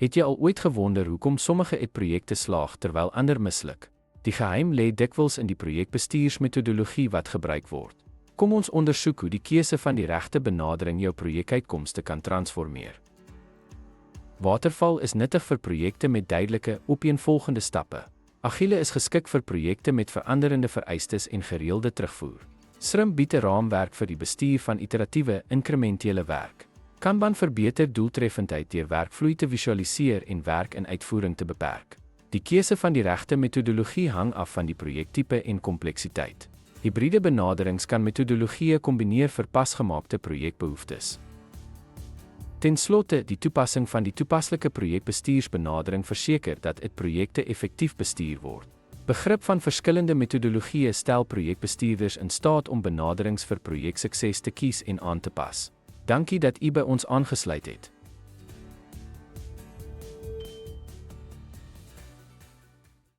Het jy al ooit gewonder hoekom sommige projekte slaag terwyl ander misluk? Die geheim lê dikwels in die projekbestuursmetodologie wat gebruik word. Kom ons ondersoek hoe die keuse van die regte benadering jou projekuitkomste kan transformeer. Waterval is nuttig vir projekte met duidelike, opeenvolgende stappe. Agile is geskik vir projekte met veranderende vereistes en gereelde terugvoer. Scrum bied 'n raamwerk vir die bestuur van iteratiewe, inkrementele werk. Kanban verbeter doeltreffendheid deur werkvloei te visualiseer en werk in uitvoering te beperk. Die keuse van die regte metodologie hang af van die projektipe en kompleksiteit. Hibriede benaderings kan metodologieë kombineer vir pasgemaakte projekbehoeftes. Ten slotte, die toepassing van die toepaslike projekbestuursbenadering verseker dat projekte effektief bestuur word. Begrip van verskillende metodologieë stel projekbestuurders in staat om benaderings vir projeksukses te kies en aan te pas. Dankie dat u by ons aangesluit het.